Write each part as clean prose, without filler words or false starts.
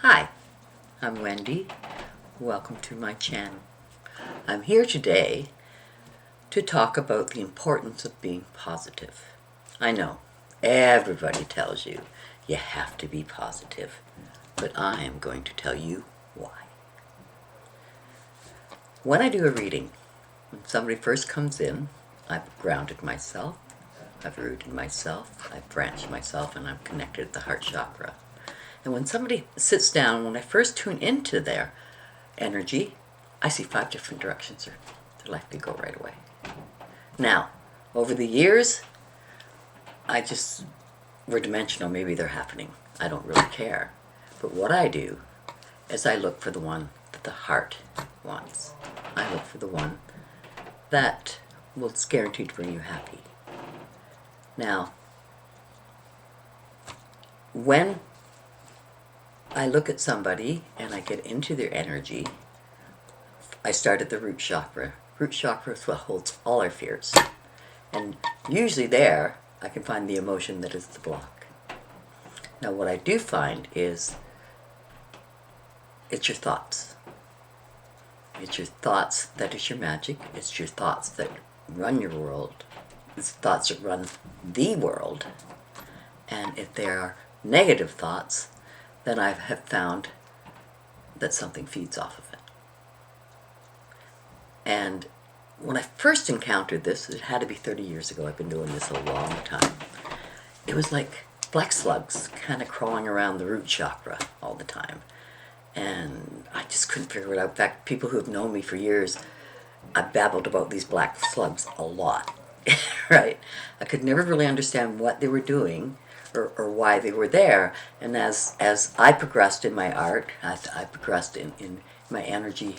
Hi, I'm Wendy. Welcome to my channel. I'm here today to talk about the importance of being positive. I know everybody tells you you have to be positive, but I am going to tell you why. When I do a reading, when somebody first comes in, I've grounded myself, I've rooted myself, I've branched myself, and I'm connected to the heart chakra. And when somebody sits down, when I first tune into their energy, I see 5 different directions they're likely to go right away. Now, over the years, we're dimensional, maybe they're happening. I don't really care. But what I do is I look for the one that the heart wants. I look for the one that will guaranteed to bring you happy. Now, when I look at somebody and I get into their energy, I start at the root chakra. Root chakra is what holds all our fears. And usually there, I can find the emotion that is the block. Now what I do find is, it's your thoughts. It's your thoughts that is your magic. It's your thoughts that run your world. It's thoughts that run the world. And if there are negative thoughts, then I have found that something feeds off of it. And when I first encountered this, it had to be 30 years ago. I've been doing this a long time. It was like black slugs kind of crawling around the root chakra all the time. And I just couldn't figure it out. In fact, people who have known me for years, I babbled about these black slugs a lot, right? I could never really understand what they were doing or why they were there. And as I progressed in my art, as I progressed in my energy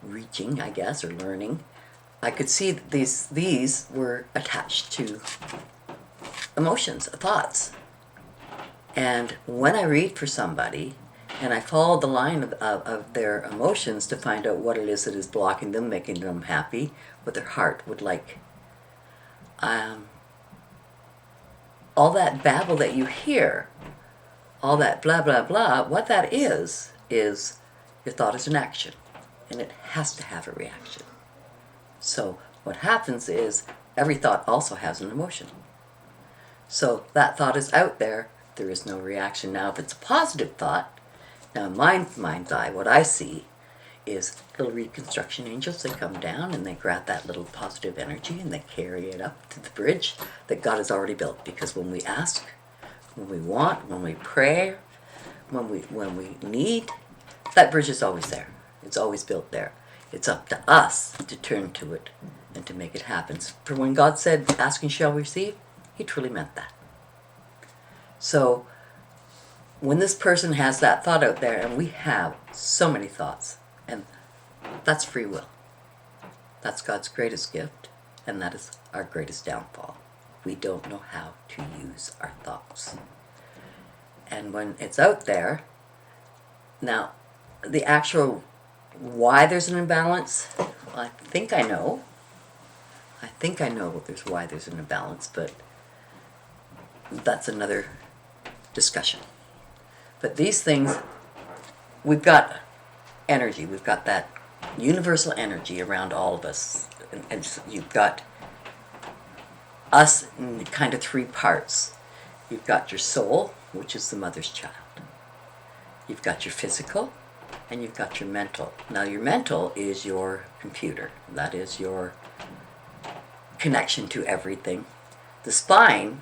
reaching, I guess, or learning, I could see that these were attached to emotions, thoughts. And when I read for somebody, and I follow the line of their emotions to find out what it is that is blocking them, making them happy, what their heart would like. All that babble that you hear, all that blah, blah, blah, what that is your thought is an action. And it has to have a reaction. So what happens is every thought also has an emotion. So that thought is out there, there is no reaction. Now if it's a positive thought, now in my mind's eye, what I see is little reconstruction angels. They come down and they grab that little positive energy and they carry it up to the bridge that God has already built. Because when we ask, when we want, when we pray, when we need, that bridge is always there. It's always built there. It's up to us to turn to it and to make it happen. For when God said, ask and shall receive, he truly meant that. So when this person has that thought out there, and we have so many thoughts, and that's free will. That's God's greatest gift, and that is our greatest downfall. We don't know how to use our thoughts. And when it's out there, now the actual why there's an imbalance, well, I think I know why there's an imbalance, but that's another discussion. But these things, we've got energy, we've got that universal energy around all of us, and so you've got us in kind of 3 parts. You've got your soul, which is the mother's child. You've got your physical, and you've got your mental. Now your mental is your computer. That is your connection to everything. The spine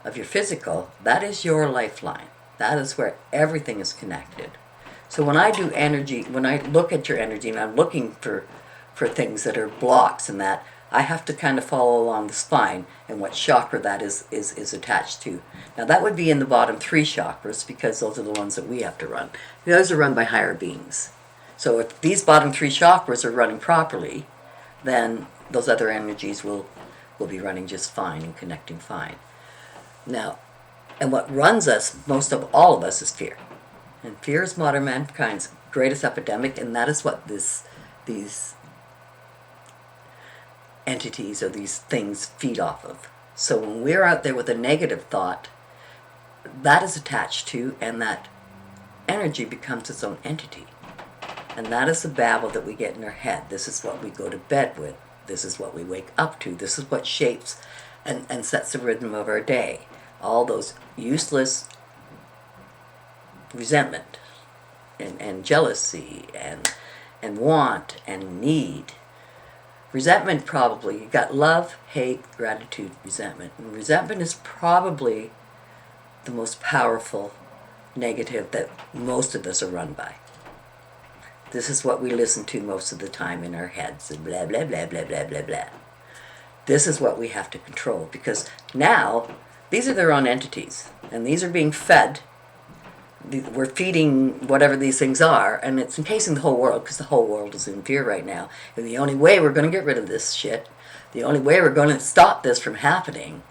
of your physical, that is your lifeline. That is where everything is connected. So when I do energy, when I look at your energy and I'm looking for things that are blocks and that, I have to kind of follow along the spine and what chakra that is attached to. Now that would be in the bottom 3 chakras, because those are the ones that we have to run. Those are run by higher beings. So if these bottom 3 chakras are running properly, then those other energies will be running just fine and connecting fine. Now, and what runs us, most of all of us, is fear. And fear is modern mankind's greatest epidemic, and that is what these entities or these things feed off of. So when we're out there with a negative thought, that is attached to, and that energy becomes its own entity. And that is the babble that we get in our head. This is what we go to bed with. This is what we wake up to. This is what shapes and sets the rhythm of our day. All those useless resentment and jealousy and want and need. Resentment, probably, you got love, hate, gratitude, resentment. And resentment is probably the most powerful negative that most of us are run by. This is what we listen to most of the time in our heads, and blah, blah, blah, blah, blah, blah, blah. This is what we have to control, because now these are their own entities, and these are being fed. We're feeding whatever these things are, and it's encasing the whole world, because the whole world is in fear right now. And the only way we're going to get rid of this shit, the only way we're going to stop this from happening,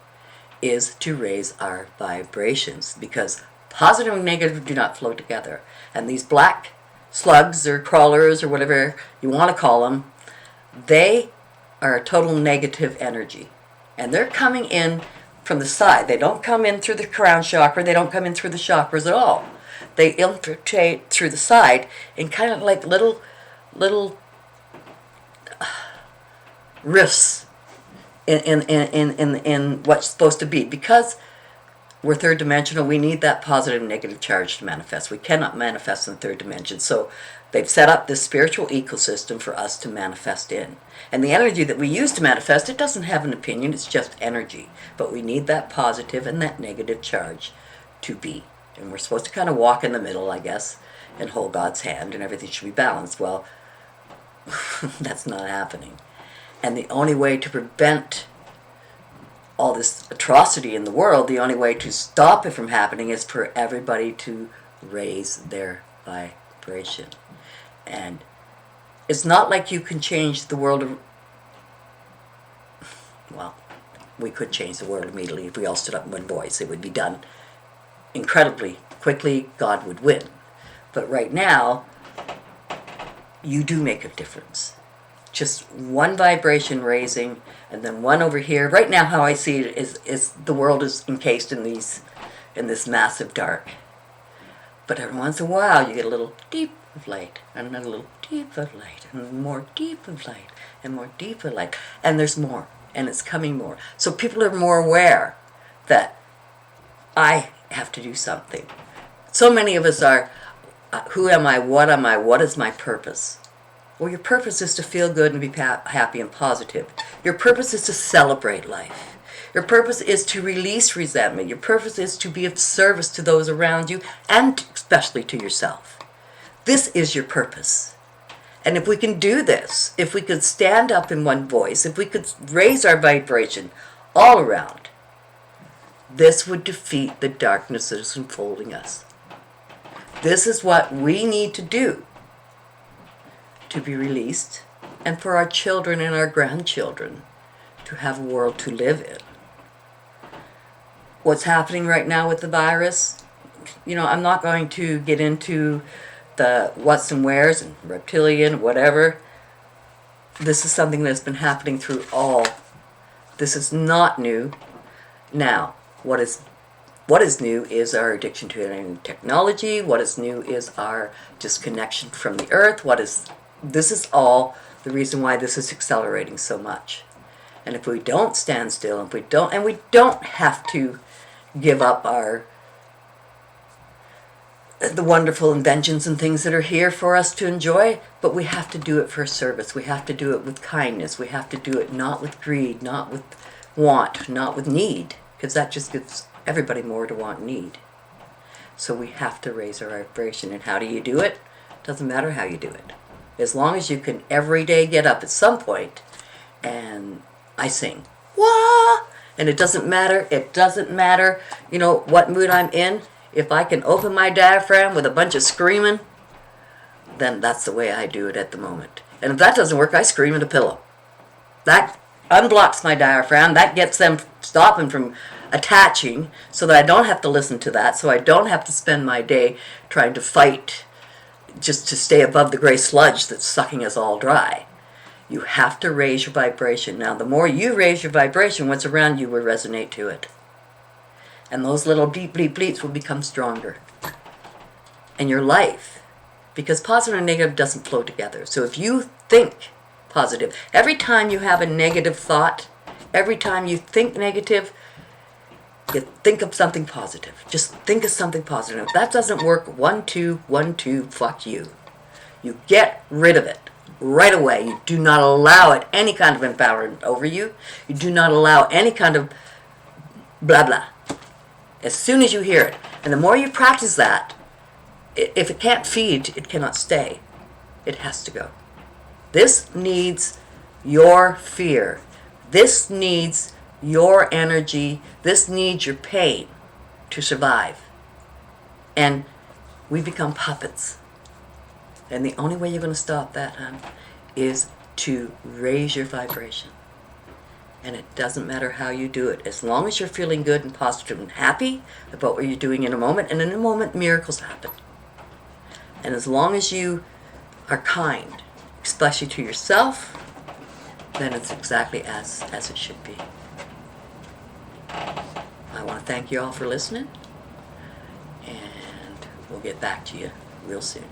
is to raise our vibrations, because positive and negative do not flow together. And these black slugs or crawlers or whatever you want to call them, they are a total negative energy. And they're coming in from the side. They don't come in through the crown chakra. They don't come in through the chakras at all. They infiltrate through the side in kind of like little rifts in what's supposed to be. Because we're third dimensional, we need that positive and negative charge to manifest. We cannot manifest in the third dimension. So they've set up this spiritual ecosystem for us to manifest in. And the energy that we use to manifest, it doesn't have an opinion, it's just energy. But we need that positive and that negative charge to be. And we're supposed to kind of walk in the middle, I guess, and hold God's hand, and everything should be balanced. Well, that's not happening. And the only way to prevent all this atrocity in the world, the only way to stop it from happening is for everybody to raise their vibration. And it's not like you can change the world. Well, we could change the world immediately if we all stood up in one voice. It would be done incredibly quickly. God would win. But right now, you do make a difference. Just one vibration raising, and then one over here. Right now, how I see it is the world is encased in this massive dark. But every once in a while, you get a little deep of light, and a little deep of light, and more deep of light, and more deep of light. And there's more, and it's coming more. So people are more aware that I have to do something. So many of us are, who am I, what is my purpose? Well, your purpose is to feel good and be happy and positive. Your purpose is to celebrate life. Your purpose is to release resentment. Your purpose is to be of service to those around you and especially to yourself. This is your purpose. And if we can do this, if we could stand up in one voice, if we could raise our vibration all around, this would defeat the darkness that is enfolding us. This is what we need to do to be released, and for our children and our grandchildren to have a world to live in. What's happening right now with the virus, I'm not going to get into the what's and where's and reptilian, whatever. This is something that's been happening through all. This is not new. Now, what is new is our addiction to technology. What is new is our disconnection from the earth. This is all the reason why this is accelerating so much. And if we don't stand still, we don't have to give up the wonderful inventions and things that are here for us to enjoy, but we have to do it for service. We have to do it with kindness. We have to do it not with greed, not with want, not with need, because that just gives everybody more to want and need. So we have to raise our vibration. And how do you do it? Doesn't matter how you do it. As long as you can every day get up at some point, and I sing, wah, and it doesn't matter, what mood I'm in. If I can open my diaphragm with a bunch of screaming, then that's the way I do it at the moment. And if that doesn't work, I scream at a pillow. That unblocks my diaphragm, that gets them stopping from attaching, so that I don't have to listen to that, so I don't have to spend my day trying to fight just to stay above the gray sludge that's sucking us all dry. You have to raise your vibration. Now, the more you raise your vibration, what's around you will resonate to it. And those little deep bleep bleeps will become stronger. and your life, because positive and negative doesn't flow together. So if you think positive, every time you have a negative thought, every time you think negative, you think of something positive. Just think of something positive. If that doesn't work, 1, 2, 1, 2, fuck you. You get rid of it right away. You do not allow it any kind of empowerment over you. You do not allow any kind of blah blah. As soon as you hear it, and the more you practice that, if it can't feed, it cannot stay. It has to go. This needs your fear. This needs your energy. This needs your pain to survive. And we become puppets. And the only way you're going to stop that, hon, is to raise your vibration. And it doesn't matter how you do it. As long as you're feeling good and positive and happy about what you're doing in a moment, and in a moment, miracles happen. And as long as you are kind, especially to yourself, then it's exactly as it should be. I want to thank you all for listening, and we'll get back to you real soon.